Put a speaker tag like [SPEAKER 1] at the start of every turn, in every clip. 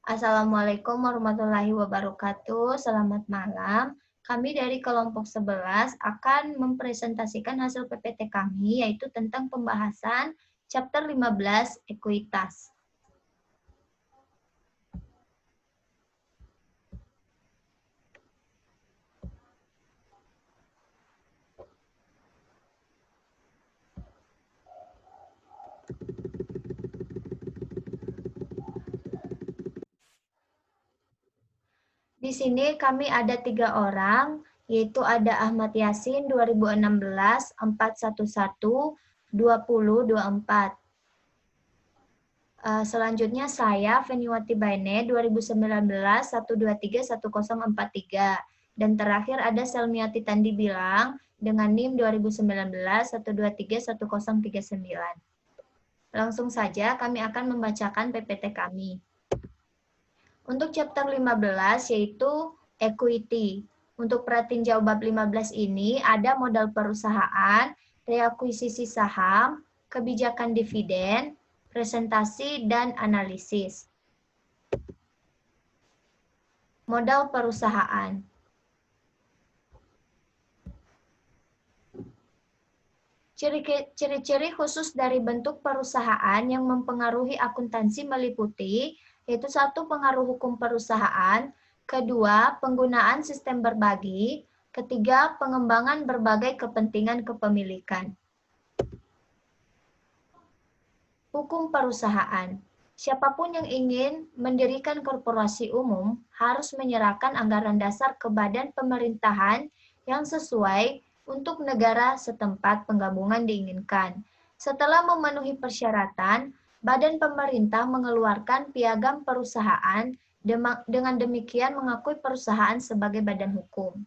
[SPEAKER 1] Assalamualaikum warahmatullahi wabarakatuh. Selamat malam. Kami dari kelompok 11 akan mempresentasikan hasil PPT kami, yaitu tentang pembahasan chapter 15, ekuitas. Di sini kami ada 3 orang, yaitu ada Ahmad Yasin 2016 411 2024. Selanjutnya saya Feniwati Baine 2019 123 1043. Dan terakhir ada Selmiati Tandi Bilang dengan NIM 2019 123 1039. Langsung saja kami akan membacakan PPT kami. Untuk chapter 15 yaitu equity. Untuk perhatiin jawab 15 ini ada modal perusahaan, reakuisisi saham, kebijakan dividen, presentasi, dan analisis. Modal perusahaan. Ciri-ciri khusus dari bentuk perusahaan yang mempengaruhi akuntansi meliputi yaitu 1. Pengaruh hukum perusahaan, 2. Penggunaan sistem berbagi, 3. Pengembangan berbagai kepentingan kepemilikan. Hukum perusahaan. Siapapun yang ingin mendirikan korporasi umum harus menyerahkan anggaran dasar ke badan pemerintahan yang sesuai untuk negara setempat penggabungan diinginkan. Setelah memenuhi persyaratan, badan pemerintah mengeluarkan piagam perusahaan, dengan demikian mengakui perusahaan sebagai badan hukum.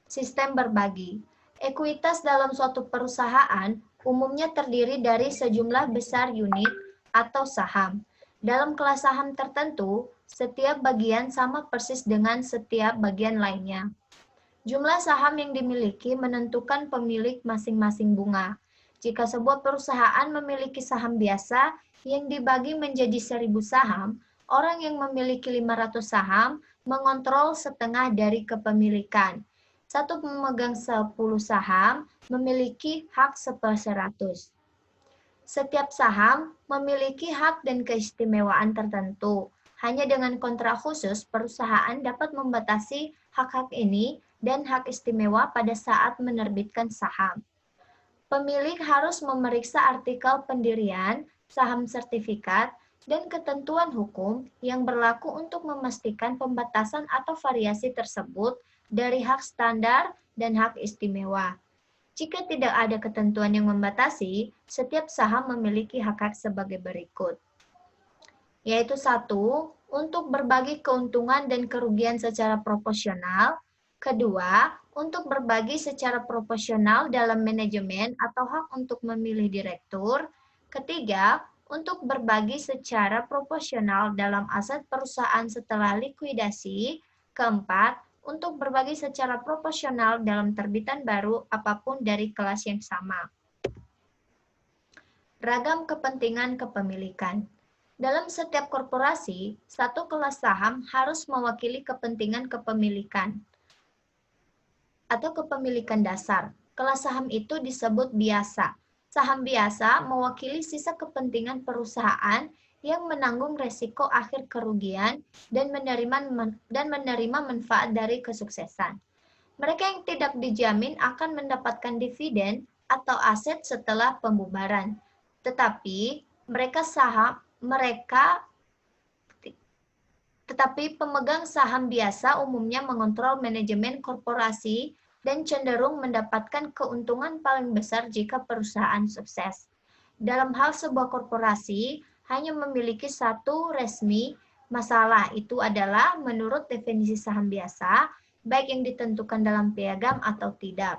[SPEAKER 1] Sistem berbagi. Ekuitas dalam suatu perusahaan umumnya terdiri dari sejumlah besar unit atau saham. Dalam kelas saham tertentu, setiap bagian sama persis dengan setiap bagian lainnya. Jumlah saham yang dimiliki menentukan pemilik masing-masing bunga. Jika sebuah perusahaan memiliki saham biasa yang dibagi menjadi 1.000 saham, orang yang memiliki 500 saham mengontrol setengah dari kepemilikan. Satu pemegang 10 saham memiliki hak 1/100. Setiap saham memiliki hak dan keistimewaan tertentu. Hanya dengan kontrak khusus, perusahaan dapat membatasi hak-hak ini dan hak istimewa pada saat menerbitkan saham. Pemilik harus memeriksa artikel pendirian, saham sertifikat, dan ketentuan hukum yang berlaku untuk memastikan pembatasan atau variasi tersebut dari hak standar dan hak istimewa. Jika tidak ada ketentuan yang membatasi, setiap saham memiliki hak-hak sebagai berikut. Yaitu 1. Untuk berbagi keuntungan dan kerugian secara proporsional. 2. Untuk berbagi secara proporsional dalam manajemen atau hak untuk memilih direktur. 3. Untuk berbagi secara proporsional dalam aset perusahaan setelah likuidasi. 4. Untuk berbagi secara proporsional dalam terbitan baru apapun dari kelas yang sama. Ragam kepentingan kepemilikan. Dalam setiap korporasi, satu kelas saham harus mewakili kepentingan kepemilikan atau kepemilikan dasar. Kelas saham itu disebut biasa. Saham biasa mewakili sisa kepentingan perusahaan yang menanggung resiko akhir kerugian dan menerima manfaat dari kesuksesan. Mereka yang tidak dijamin akan mendapatkan dividen atau aset setelah pembubaran. Tetapi pemegang saham biasa umumnya mengontrol manajemen korporasi dan cenderung mendapatkan keuntungan paling besar jika perusahaan sukses. Dalam hal sebuah korporasi hanya memiliki satu resmi masalah, itu adalah menurut definisi saham biasa, baik yang ditentukan dalam piagam atau tidak.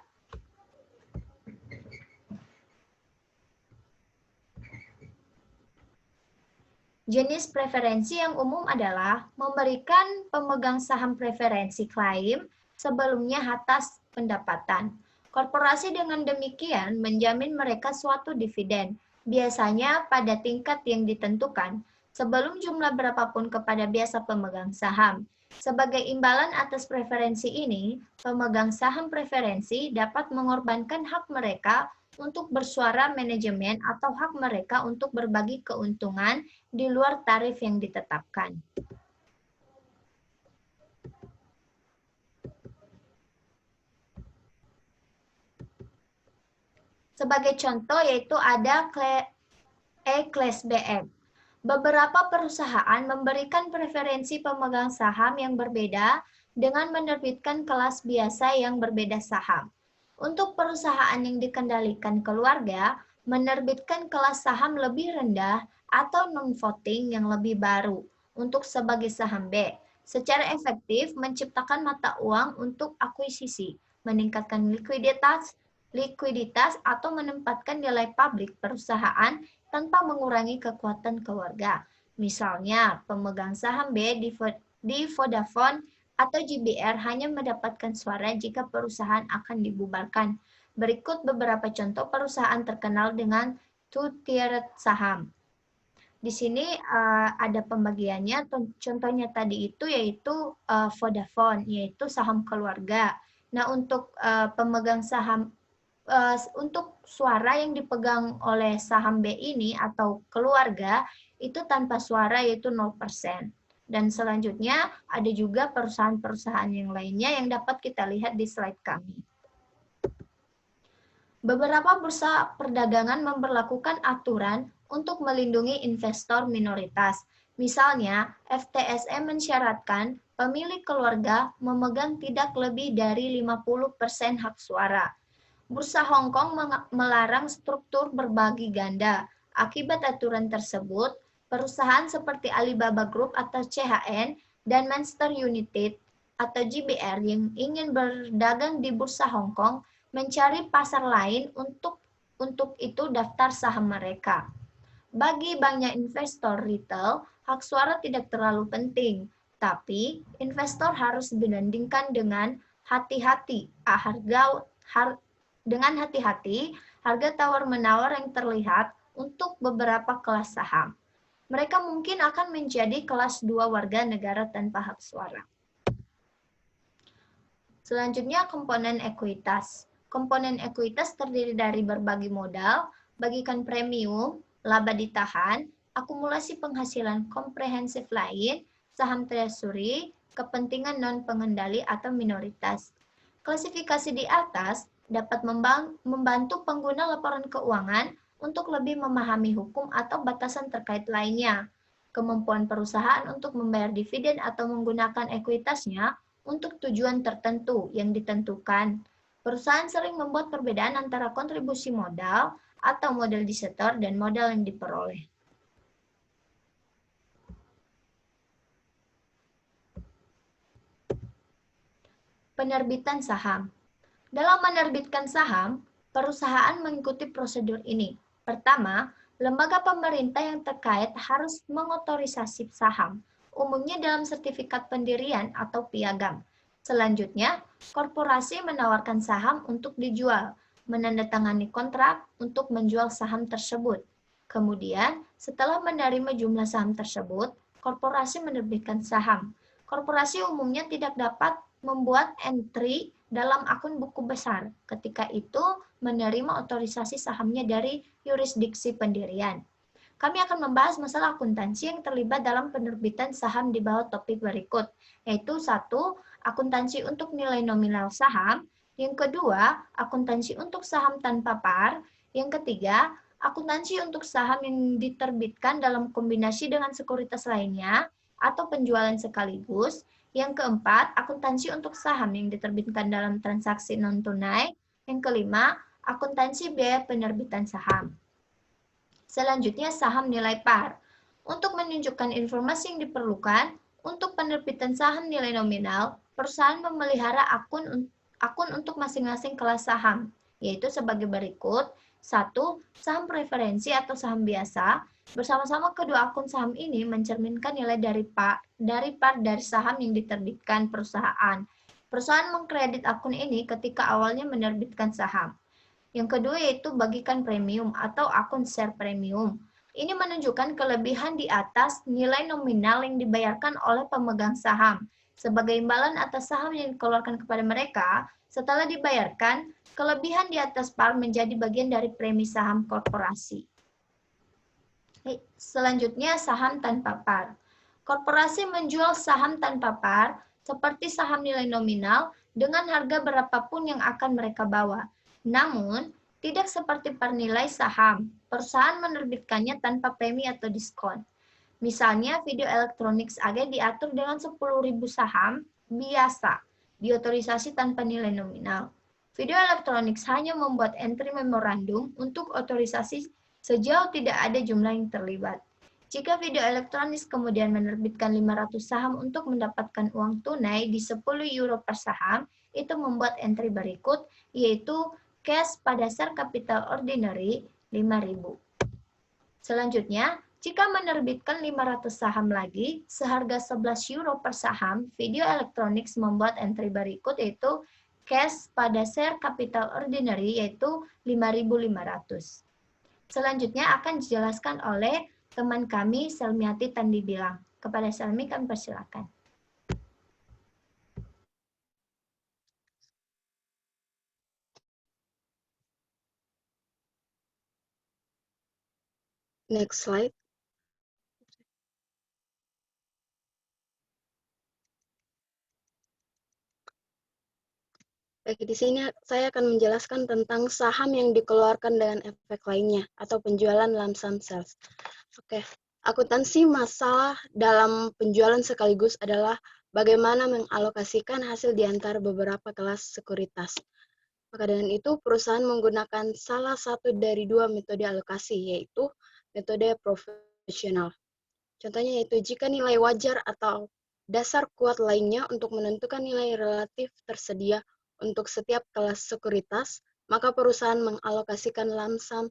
[SPEAKER 1] Jenis preferensi yang umum adalah memberikan pemegang saham preferensi klaim sebelumnya atas pendapatan. Korporasi dengan demikian menjamin mereka suatu dividen. Biasanya pada tingkat yang ditentukan, sebelum jumlah berapapun kepada biasa pemegang saham. Sebagai imbalan atas preferensi ini, pemegang saham preferensi dapat mengorbankan hak mereka untuk bersuara manajemen atau hak mereka untuk berbagi keuntungan di luar tarif yang ditetapkan. Sebagai contoh yaitu ada Class BM. Beberapa perusahaan memberikan preferensi pemegang saham yang berbeda dengan menerbitkan kelas biasa yang berbeda saham. Untuk perusahaan yang dikendalikan keluarga, menerbitkan kelas saham lebih rendah atau non-voting yang lebih baru untuk sebagai saham B. Secara efektif menciptakan mata uang untuk akuisisi, meningkatkan likuiditas atau menempatkan nilai publik perusahaan tanpa mengurangi kekuatan keluarga. Misalnya, pemegang saham B di Vodafone atau JBR hanya mendapatkan suara jika perusahaan akan dibubarkan. Berikut beberapa contoh perusahaan terkenal dengan two-tiered saham. Di sini ada pembagiannya, contohnya tadi itu yaitu Vodafone, yaitu saham keluarga. Nah, untuk pemegang saham untuk suara yang dipegang oleh saham B ini atau keluarga itu tanpa suara yaitu 0%. Dan selanjutnya ada juga perusahaan-perusahaan yang lainnya yang dapat kita lihat di slide kami. Beberapa bursa perdagangan memberlakukan aturan untuk melindungi investor minoritas. Misalnya, FTSE mensyaratkan pemilik keluarga memegang tidak lebih dari 50% hak suara. Bursa Hong Kong melarang struktur berbagi ganda. Akibat aturan tersebut, perusahaan seperti Alibaba Group atau CHN dan Manchester United atau GBR yang ingin berdagang di Bursa Hong Kong mencari pasar lain untuk itu daftar saham mereka. Bagi banyak investor retail, hak suara tidak terlalu penting, tapi investor harus dibandingkan dengan hati-hati harga tawar-menawar yang terlihat untuk beberapa kelas saham. Mereka mungkin akan menjadi kelas 2 warga negara tanpa hak suara. Selanjutnya, komponen ekuitas. Komponen ekuitas terdiri dari berbagi modal, bagikan premium, laba ditahan, akumulasi penghasilan komprehensif lain, saham treasury, kepentingan non-pengendali atau minoritas. Klasifikasi di atas dapat membantu pengguna laporan keuangan untuk lebih memahami hukum atau batasan terkait lainnya. Kemampuan perusahaan untuk membayar dividen atau menggunakan ekuitasnya untuk tujuan tertentu yang ditentukan. Perusahaan sering membuat perbedaan antara kontribusi modal atau modal disetor dan modal yang diperoleh. Penerbitan saham. Dalam menerbitkan saham, perusahaan mengikuti prosedur ini. Pertama, lembaga pemerintah yang terkait harus mengotorisasi saham, umumnya dalam sertifikat pendirian atau piagam. Selanjutnya, korporasi menawarkan saham untuk dijual, menandatangani kontrak untuk menjual saham tersebut. Kemudian, setelah menerima jumlah saham tersebut, korporasi menerbitkan saham. Korporasi umumnya tidak dapat membuat entry dalam akun buku besar, ketika itu menerima otorisasi sahamnya dari yurisdiksi pendirian. Kami akan membahas masalah akuntansi yang terlibat dalam penerbitan saham di bawah topik berikut, yaitu 1. Akuntansi untuk nilai nominal saham, yang kedua, akuntansi untuk saham tanpa par, yang ketiga, akuntansi untuk saham yang diterbitkan dalam kombinasi dengan sekuritas lainnya atau penjualan sekaligus, yang keempat, akuntansi untuk saham yang diterbitkan dalam transaksi non-tunai. Yang kelima, akuntansi biaya penerbitan saham. Selanjutnya, saham nilai par. Untuk menunjukkan informasi yang diperlukan, untuk penerbitan saham nilai nominal, perusahaan memelihara akun untuk masing-masing kelas saham, yaitu sebagai berikut. 1. Saham preferensi atau saham biasa. Bersama-sama kedua akun saham ini mencerminkan nilai dari par dari saham yang diterbitkan perusahaan. Perusahaan mengkredit akun ini ketika awalnya menerbitkan saham. Yang kedua yaitu bagikan premium atau akun share premium. Ini menunjukkan kelebihan di atas nilai nominal yang dibayarkan oleh pemegang saham sebagai imbalan atas saham yang dikeluarkan kepada mereka. Setelah dibayarkan, kelebihan di atas par menjadi bagian dari premi saham korporasi. Selanjutnya, saham tanpa par. Korporasi menjual saham tanpa par seperti saham nilai nominal dengan harga berapapun yang akan mereka bawa. Namun, tidak seperti par nilai saham, perusahaan menerbitkannya tanpa premi atau diskon. Misalnya, Video Electronics AG diatur dengan 10.000 saham biasa, diotorisasi tanpa nilai nominal. Video Electronics hanya membuat entry memorandum untuk otorisasi sejauh tidak ada jumlah yang terlibat. Jika Video Electronics kemudian menerbitkan 500 saham untuk mendapatkan uang tunai di 10 euro per saham, itu membuat entry berikut, yaitu cash pada share capital ordinary 5.000. Selanjutnya, jika menerbitkan 500 saham lagi, seharga 11 euro per saham, Video Electronics membuat entry berikut yaitu cash pada share capital ordinary yaitu 5.500. Selanjutnya akan dijelaskan oleh teman kami Selmiati Tandi Bilang. Kepada Selmi kami persilakan.
[SPEAKER 2] Next slide. Baik, di sini saya akan menjelaskan tentang saham yang dikeluarkan dengan efek lainnya atau penjualan lump sum sales. Oke, akuntansi masalah dalam penjualan sekaligus adalah bagaimana mengalokasikan hasil di antara beberapa kelas sekuritas. Maka dengan itu, perusahaan menggunakan salah satu dari dua metode alokasi, yaitu metode profesional. Contohnya yaitu jika nilai wajar atau dasar kuat lainnya untuk menentukan nilai relatif tersedia untuk setiap kelas sekuritas, maka perusahaan mengalokasikan lump sum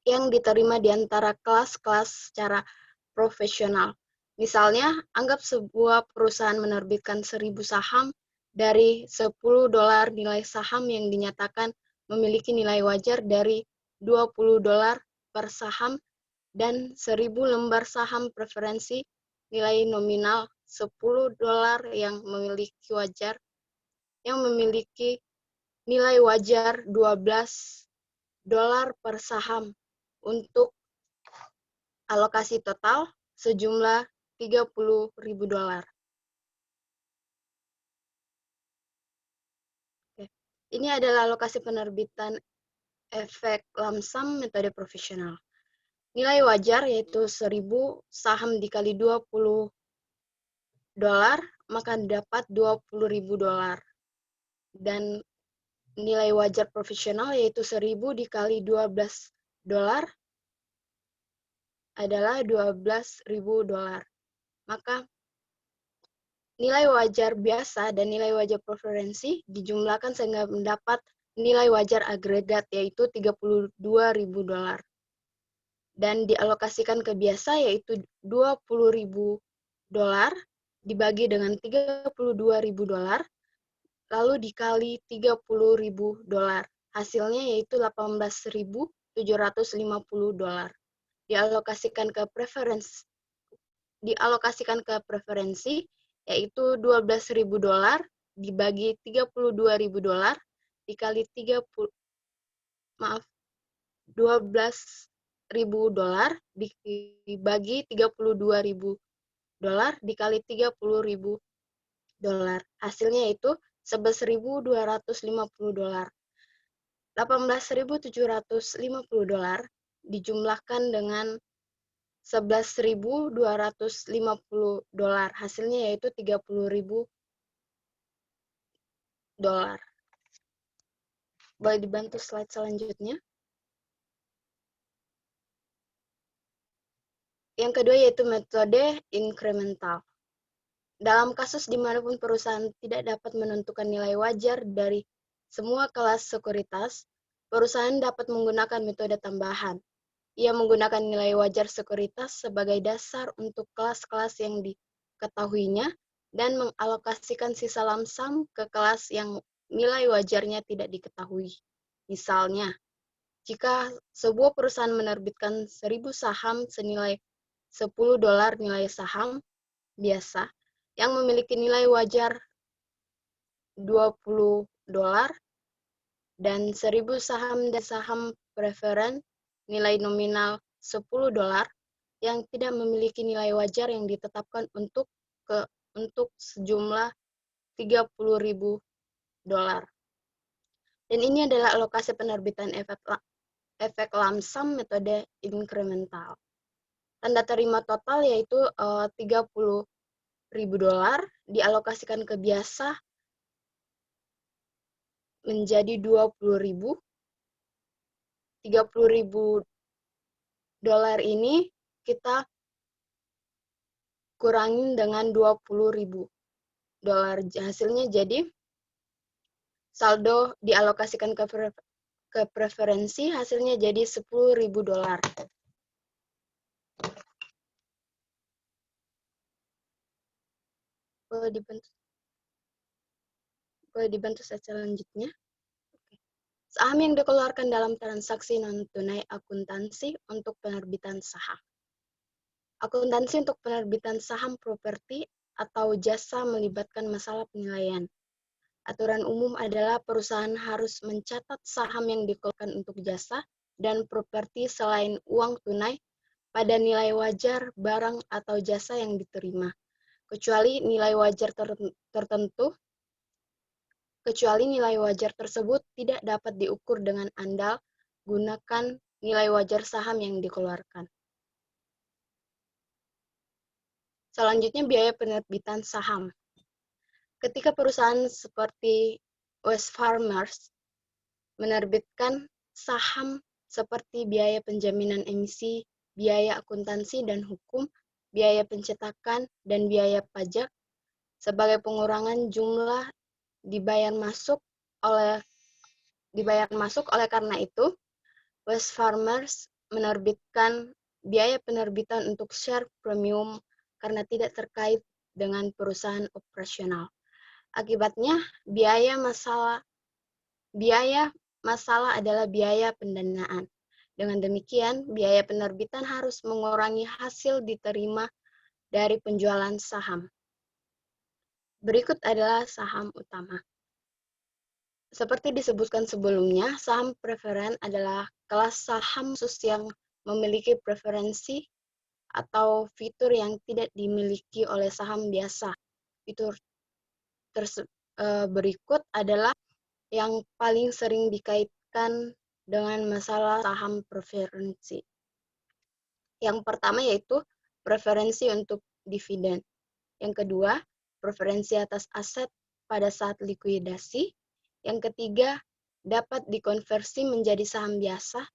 [SPEAKER 2] yang diterima di antara kelas-kelas secara profesional. Misalnya, anggap sebuah perusahaan menerbitkan 1.000 saham dari $10 nilai saham yang dinyatakan memiliki nilai wajar dari $20 per saham dan 1.000 lembar saham preferensi nilai nominal $10 yang memiliki nilai wajar $12 per saham untuk alokasi total sejumlah $30.000. Ini adalah alokasi penerbitan efek lump sum metode profesional. Nilai wajar yaitu 1.000 saham dikali $20, maka dapat $20.000. Dan nilai wajar profesional yaitu 1.000 dikali $12 adalah $12.000. Maka nilai wajar biasa dan nilai wajar preferensi dijumlahkan sehingga mendapat nilai wajar agregat yaitu $32.000. Dan dialokasikan ke biasa yaitu $20.000 dibagi dengan $32.000 lalu dikali $30.000. Hasilnya yaitu $18.750. Dialokasikan ke preferensi yaitu $12.000 dibagi $32.000 dikali $12.000 dibagi $32.000 dikali $30.000. Hasilnya itu $11.250. $18.750 dijumlahkan dengan $11.250. Hasilnya yaitu $30.000. Boleh dibantu slide selanjutnya. Yang kedua yaitu metode incremental. Dalam kasus dimanapun perusahaan tidak dapat menentukan nilai wajar dari semua kelas sekuritas, perusahaan dapat menggunakan metode tambahan. Ia menggunakan nilai wajar sekuritas sebagai dasar untuk kelas-kelas yang diketahuinya dan mengalokasikan sisa lump sum ke kelas yang nilai wajarnya tidak diketahui. Misalnya, jika sebuah perusahaan menerbitkan 1.000 saham senilai $10 nilai saham biasa yang memiliki nilai wajar $20 dan 1.000 saham dan saham preferen nilai nominal $10 yang tidak memiliki nilai wajar yang ditetapkan untuk sejumlah $30.000. Dan ini adalah alokasi penerbitan efek lump sum metode inkremental. Tanda terima total yaitu $30.000 dialokasikan ke biasa menjadi $20.000. $30.000 ini kita kurangin dengan $20.000. Hasilnya jadi saldo dialokasikan ke preferensi, hasilnya jadi $10.000. Boleh dibantu slide selanjutnya. Saham yang dikeluarkan dalam transaksi non-tunai akuntansi untuk penerbitan saham. Akuntansi untuk penerbitan saham properti atau jasa melibatkan masalah penilaian. Aturan umum adalah perusahaan harus mencatat saham yang dikeluarkan untuk jasa dan properti selain uang tunai pada nilai wajar barang atau jasa yang diterima, kecuali nilai wajar tersebut tidak dapat diukur dengan andal, gunakan nilai wajar saham yang dikeluarkan. Selanjutnya, biaya penerbitan saham. Ketika perusahaan seperti Wesfarmers menerbitkan saham seperti biaya penjaminan emisi, biaya akuntansi dan hukum, biaya pencetakan, dan biaya pajak, sebagai pengurangan jumlah dibayar masuk oleh karena itu, Wesfarmers menerbitkan biaya penerbitan untuk share premium karena tidak terkait dengan perusahaan operasional. Akibatnya, biaya masalah adalah biaya pendanaan. Dengan demikian, biaya penerbitan harus mengurangi hasil diterima dari penjualan saham. Berikut adalah saham utama. Seperti disebutkan sebelumnya, saham preferen adalah kelas saham khusus yang memiliki preferensi atau fitur yang tidak dimiliki oleh saham biasa. Fitur berikut adalah yang paling sering dikaitkan dengan masalah saham preferensi. Yang pertama yaitu preferensi untuk dividen. Yang kedua, preferensi atas aset pada saat likuidasi. Yang ketiga, dapat dikonversi menjadi saham biasa.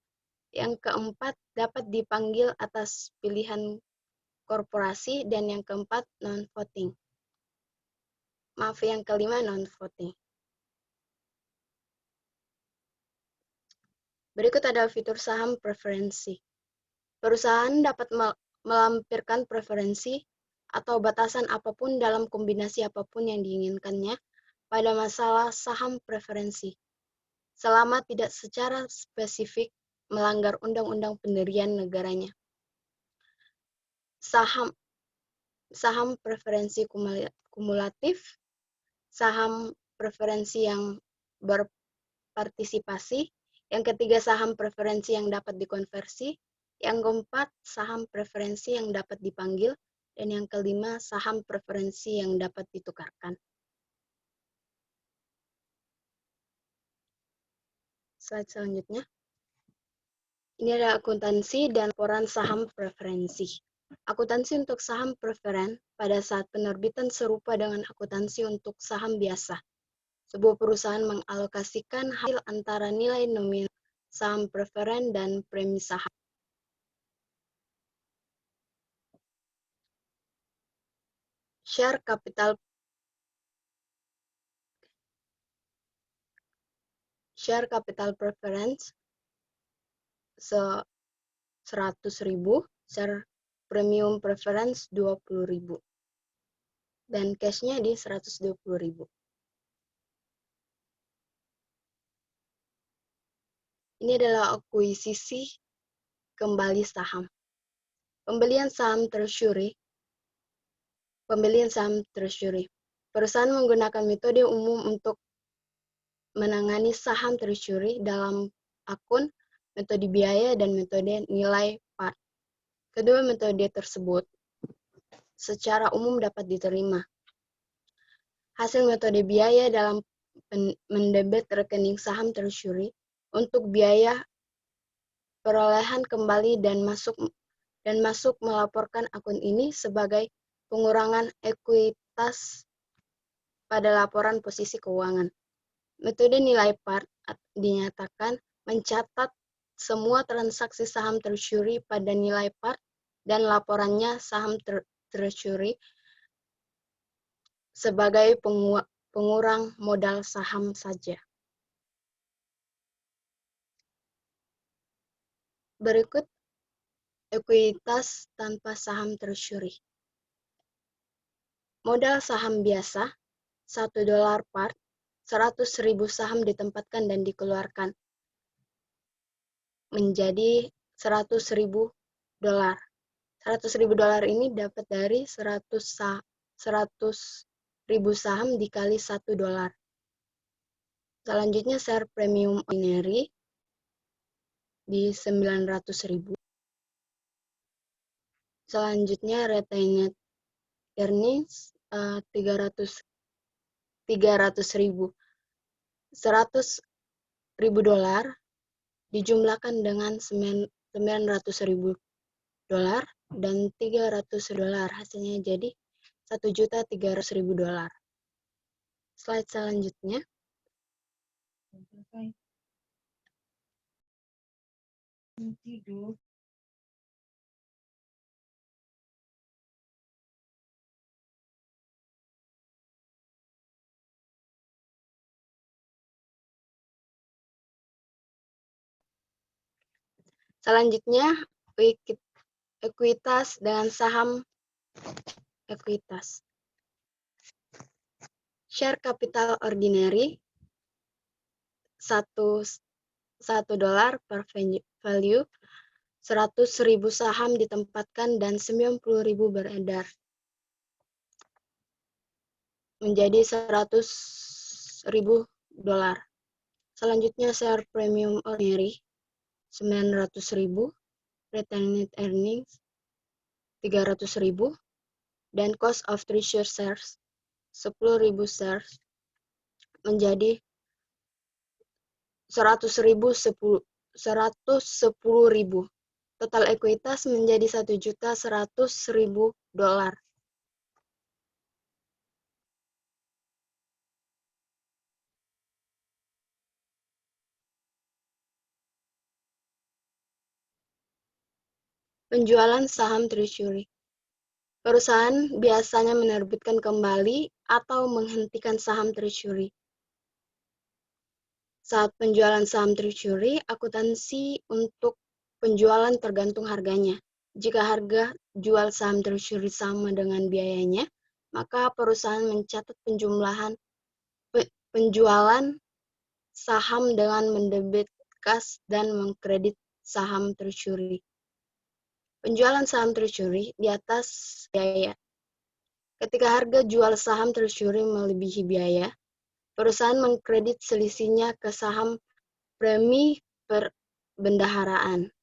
[SPEAKER 2] Yang keempat, dapat dipanggil atas pilihan korporasi. Dan yang keempat, non-voting. Yang kelima, non-voting. Berikut adalah fitur saham preferensi. Perusahaan dapat melampirkan preferensi atau batasan apapun dalam kombinasi apapun yang diinginkannya pada masalah saham preferensi, selama tidak secara spesifik melanggar undang-undang pendirian negaranya. Saham preferensi kumulatif, saham preferensi yang berpartisipasi, yang ketiga saham preferensi yang dapat dikonversi, yang keempat saham preferensi yang dapat dipanggil, dan yang kelima saham preferensi yang dapat ditukarkan. Slide selanjutnya. Ini adalah akuntansi dan laporan saham preferensi. Akuntansi untuk saham preferen pada saat penerbitan serupa dengan akuntansi untuk saham biasa. Sebuah perusahaan mengalokasikan hasil antara nilai nominal saham preferen dan premi saham. Share capital preference 100.000, share premium preference 20.000. Dan cash-nya di 120.000. Ini adalah akuisisi kembali saham. Pembelian saham treasury. Perusahaan menggunakan metode umum untuk menangani saham treasury dalam akun, metode biaya, dan metode nilai par. Kedua metode tersebut secara umum dapat diterima. Hasil metode biaya dalam mendebit rekening saham treasury untuk biaya perolehan kembali dan masuk melaporkan akun ini sebagai pengurangan ekuitas pada laporan posisi keuangan. Metode nilai par dinyatakan mencatat semua transaksi saham treasury pada nilai par dan laporannya saham treasury sebagai pengurang modal saham saja. Berikut ekuitas tanpa saham treasury. Modal saham biasa, $1 par, 100.000 saham ditempatkan dan dikeluarkan menjadi $100.000. $100.000 ini dapat dari 100.000 saham dikali $1. Selanjutnya share premium ordinary di 900.000. Selanjutnya retained earnings 300.000. $100.000 dijumlahkan dengan $900.000 dan $300. Hasilnya jadi $1.300.000. Slide selanjutnya. Selanjutnya, ekuitas dengan saham ekuitas. Share capital ordinary $1 per value, 100.000 saham ditempatkan dan 90.000 beredar menjadi $100.000. Selanjutnya share premium ordinary 900.000, retained earnings 300.000, dan cost of treasury shares 10.000 shares menjadi 110.000. Total ekuitas menjadi $1.100.000. Penjualan saham treasury. Perusahaan biasanya menerbitkan kembali atau menghentikan saham treasury. Saat penjualan saham treasury, akuntansi untuk penjualan tergantung harganya. Jika harga jual saham treasury sama dengan biayanya, maka perusahaan mencatat penjualan saham dengan mendebit kas dan mengkredit saham treasury. Penjualan saham treasury di atas biaya. Ketika harga jual saham treasury melebihi biaya, perusahaan mengkredit selisihnya ke saham premi perbendaharaan.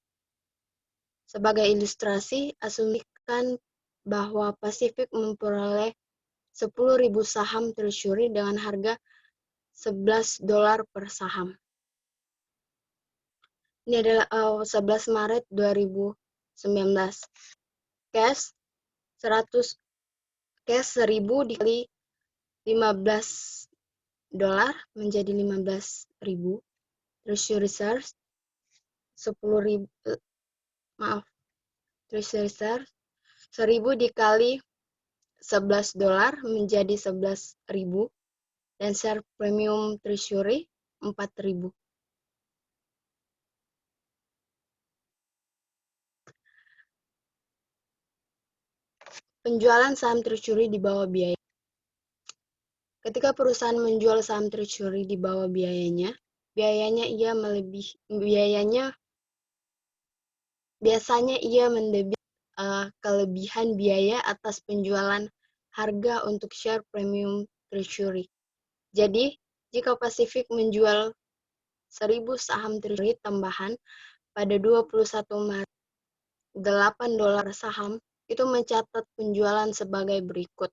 [SPEAKER 2] Sebagai ilustrasi, asumsikan bahwa Pacific memperoleh 10.000 saham treasury dengan harga $11 per saham. Ini adalah 11 Maret 2019. Cash 1.000 dikali $15 menjadi 15.000. Treasury shares 10.000 treasury shares 1.000 dikali $11 menjadi 11.000 dan share premium treasury 4.000. Penjualan saham treasury di bawah biaya. Ketika perusahaan menjual saham treasury di bawah biayanya, biasanya ia mendebit kelebihan biaya atas penjualan harga untuk share premium treasury. Jadi, jika Pacific menjual 1.000 saham treasury tambahan pada 21 Maret, $8 saham, itu mencatat penjualan sebagai berikut.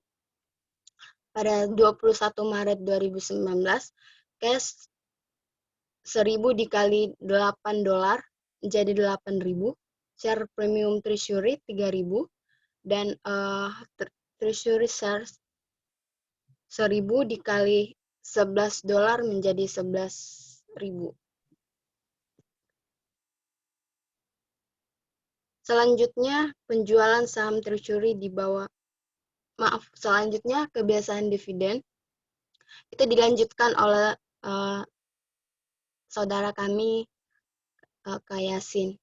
[SPEAKER 2] Pada 21 Maret 2019, cash 1.000 dikali $8 menjadi 8.000, share premium treasury 3.000, dan treasury shares 1.000 dikali $11 menjadi 11.000. Selanjutnya, penjualan saham treasury selanjutnya kebiasaan dividen itu dilanjutkan oleh saudara kami, Kak Yasin.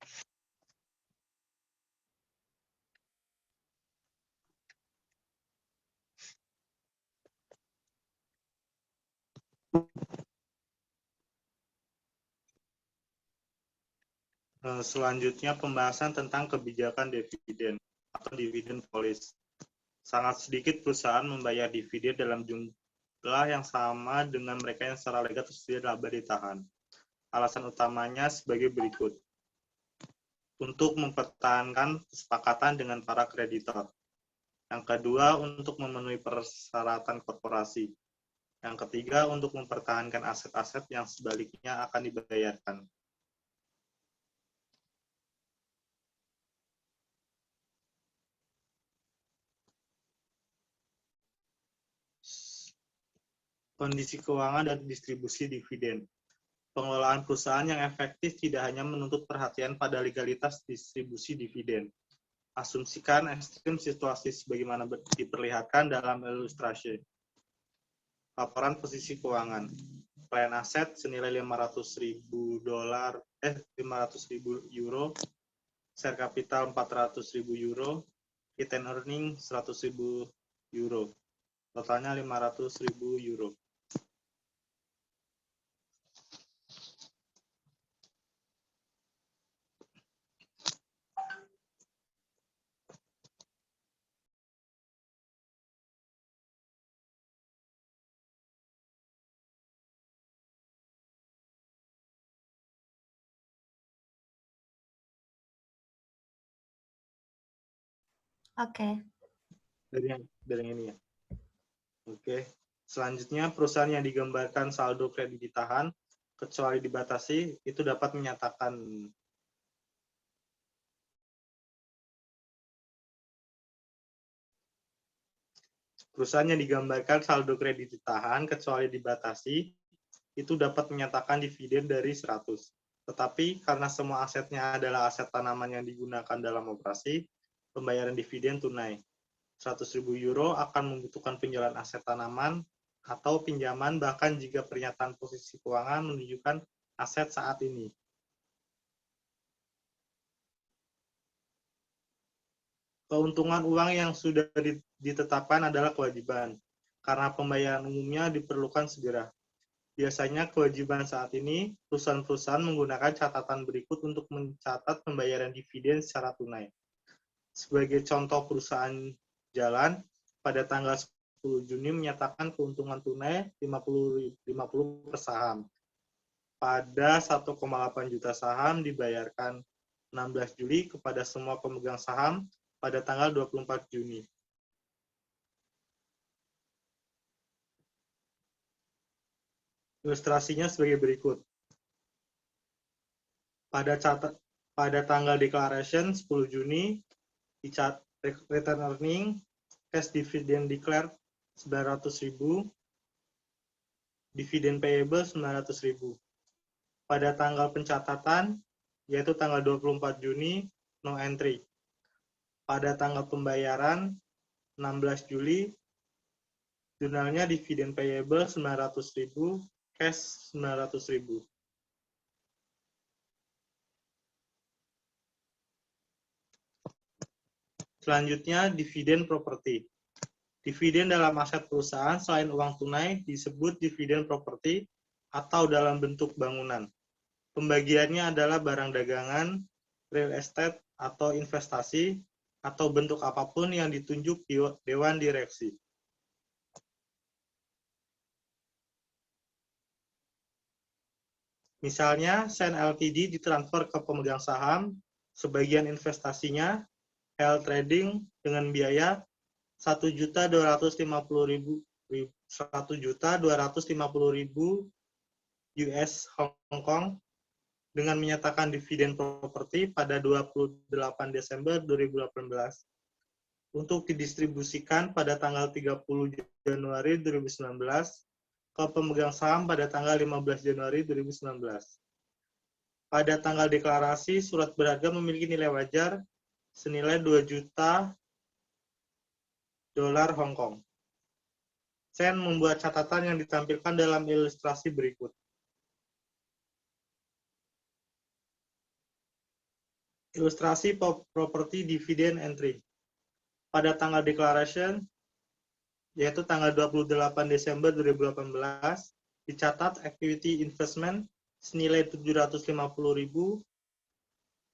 [SPEAKER 3] Selanjutnya pembahasan tentang kebijakan dividen atau dividend policy. Sangat sedikit perusahaan membayar dividen dalam jumlah yang sama dengan mereka yang secara legal tersedia laba ditahan. Alasan utamanya sebagai berikut. Untuk mempertahankan kesepakatan dengan para kreditor. Yang kedua, untuk memenuhi persyaratan korporasi. Yang ketiga, untuk mempertahankan aset-aset yang sebaliknya akan dibayarkan. Kondisi keuangan dan distribusi dividen. Pengelolaan perusahaan yang efektif tidak hanya menuntut perhatian pada legalitas distribusi dividen. Asumsikan ekstrim situasi sebagaimana diperlihatkan dalam ilustrasi. Laporan posisi keuangan. Plan aset senilai 500.000 euro, share capital 400.000 euro, return earning 100.000 euro. Totalnya 500.000 euro.
[SPEAKER 1] Oke.
[SPEAKER 3] Dari yang ini ya. Oke. Selanjutnya, perusahaan yang digambarkan saldo kredit ditahan, kecuali dibatasi, itu dapat menyatakan perusahaan yang digambarkan saldo kredit ditahan, kecuali dibatasi, itu dapat menyatakan dividen dari 100. Tetapi karena semua asetnya adalah aset tanaman yang digunakan dalam operasi, pembayaran dividen tunai. 100.000 euro akan membutuhkan penjualan aset tanaman atau pinjaman bahkan jika pernyataan posisi keuangan menunjukkan aset saat ini. Keuntungan uang yang sudah ditetapkan adalah kewajiban, karena pembayaran umumnya diperlukan segera. Biasanya kewajiban saat ini, perusahaan-perusahaan menggunakan catatan berikut untuk mencatat pembayaran dividen secara tunai. Sebagai contoh, perusahaan jalan pada tanggal 10 Juni menyatakan keuntungan tunai 50 per saham. Pada 1,8 juta saham dibayarkan 16 Juli kepada semua pemegang saham pada tanggal 24 Juni. Ilustrasinya sebagai berikut. Pada tanggal declaration 10 Juni, return earning, cash dividend declared 900.000, dividen payable 900.000. Pada tanggal pencatatan, yaitu tanggal 24 Juni, no entry. Pada tanggal pembayaran, 16 Juli, jurnalnya dividen payable 900.000, cash 900.000. Selanjutnya, dividen properti. Dividen dalam aset perusahaan selain uang tunai disebut dividen properti atau dalam bentuk bangunan. Pembagiannya adalah barang dagangan, real estate, atau investasi, atau bentuk apapun yang ditunjuk di Dewan Direksi. Misalnya, Sen Ltd ditransfer ke pemegang saham, sebagian investasinya, L Trading dengan biaya 1.250.000 US Hong Kong dengan menyatakan dividen properti pada 28 Desember 2018 untuk didistribusikan pada tanggal 30 Januari 2019 ke pemegang saham pada tanggal 15 Januari 2019. Pada tanggal deklarasi, surat berharga memiliki nilai wajar senilai 2 juta dolar Hong Kong. Sen membuat catatan yang ditampilkan dalam ilustrasi berikut. Ilustrasi property dividend entry. Pada tanggal declaration, yaitu tanggal 28 Desember 2018, dicatat equity investment senilai 750.000,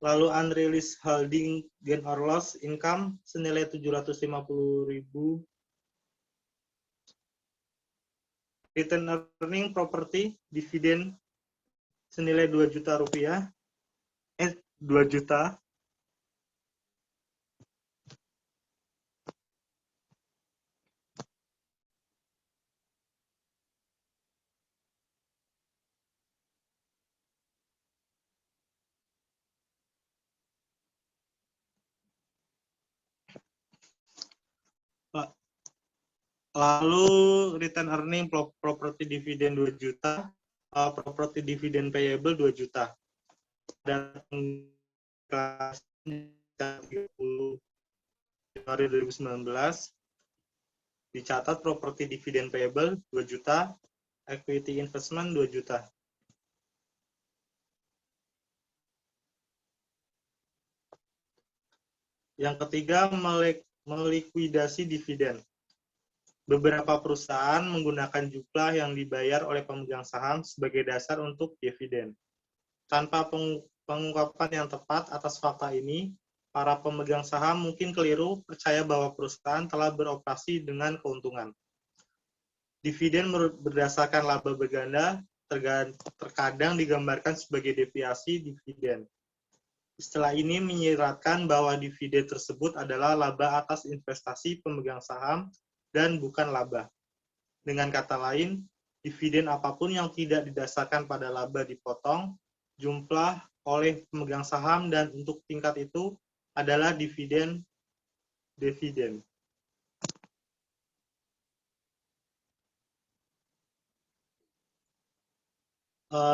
[SPEAKER 3] lalu unrealized holding gain or loss income senilai 750.000, return earning property dividen senilai 2 juta rupiah, 2 juta, lalu return earning property dividend 2 juta, property dividend payable 2 juta. Dan kelas 30 Januari 2019 dicatat property dividend payable 2 juta, equity investment 2 juta. Yang ketiga, melikuidasi dividen. Beberapa perusahaan menggunakan jumlah yang dibayar oleh pemegang saham sebagai dasar untuk dividen. Tanpa pengungkapan yang tepat atas fakta ini, para pemegang saham mungkin keliru percaya bahwa perusahaan telah beroperasi dengan keuntungan. Dividen berdasarkan laba berganda terkadang digambarkan sebagai deviasi dividen. Istilah ini menyiratkan bahwa dividen tersebut adalah laba atas investasi pemegang saham dan bukan laba. Dengan kata lain, dividen apapun yang tidak didasarkan pada laba dipotong jumlah oleh pemegang saham dan untuk tingkat itu adalah dividen.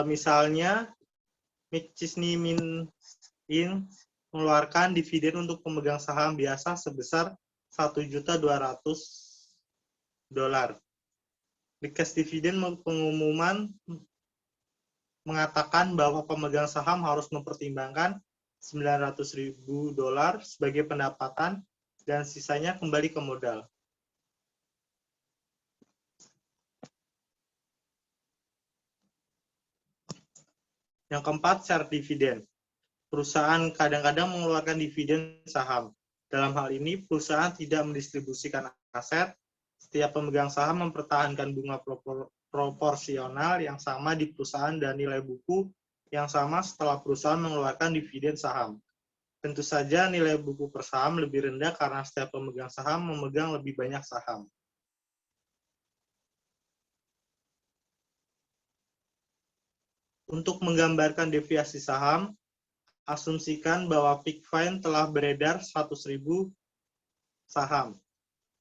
[SPEAKER 3] Misalnya, McChesney Min In mengeluarkan dividen untuk pemegang saham biasa sebesar 1.200.000 dolar. Di cash dividen pengumuman mengatakan bahwa pemegang saham harus mempertimbangkan 900.000 dolar sebagai pendapatan dan sisanya kembali ke modal. Yang keempat, share dividen. Perusahaan kadang-kadang mengeluarkan dividen saham. Dalam hal ini, perusahaan tidak mendistribusikan aset. Setiap pemegang saham mempertahankan bunga proporsional yang sama di perusahaan dan nilai buku yang sama setelah perusahaan mengeluarkan dividen saham. Tentu saja nilai buku per saham lebih rendah karena setiap pemegang saham memegang lebih banyak saham. Untuk menggambarkan deviasi saham, asumsikan bahwa Peak Fine telah beredar 100.000 saham.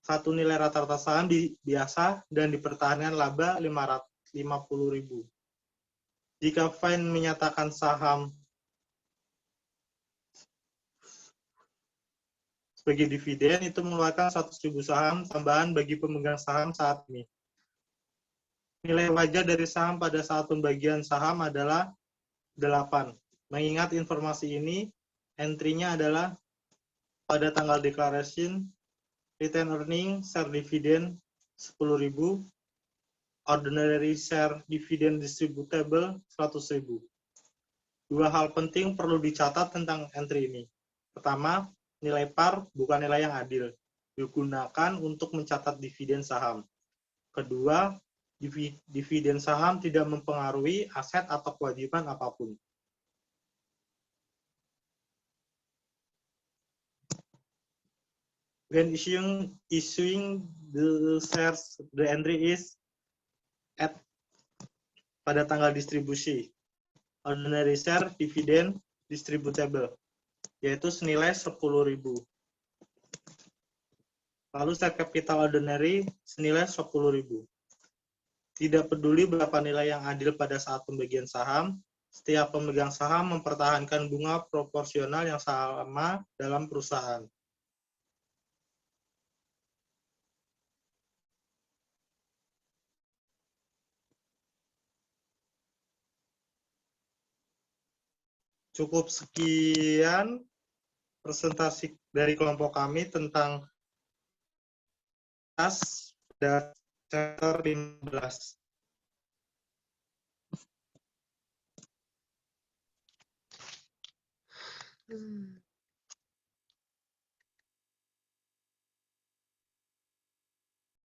[SPEAKER 3] Satu nilai rata-rata saham biasa dan dipertahankan laba 50.000. Jika Fine menyatakan saham sebagai dividen, itu mengeluarkan 100.000 saham tambahan bagi pemegang saham saat ini. Nilai wajar dari saham pada saat pembagian saham adalah 8. Mengingat informasi ini, entry-nya adalah pada tanggal declaration, return earning, share dividend 10.000, ordinary share dividend distributable 100.000. Dua hal penting perlu dicatat tentang entry ini. Pertama, nilai par bukan nilai yang adil, digunakan untuk mencatat dividen saham. Kedua, dividen saham tidak mempengaruhi aset atau kewajiban apapun. When issuing the shares, the entry is at pada tanggal distribusi. Ordinary share dividend distributable, yaitu senilai 10.000. Lalu share capital ordinary senilai 10.000. Tidak peduli berapa nilai yang adil pada saat pembagian saham, setiap pemegang saham mempertahankan bunga proporsional yang sama dalam perusahaan. Cukup sekian presentasi dari kelompok kami tentang chapter 15.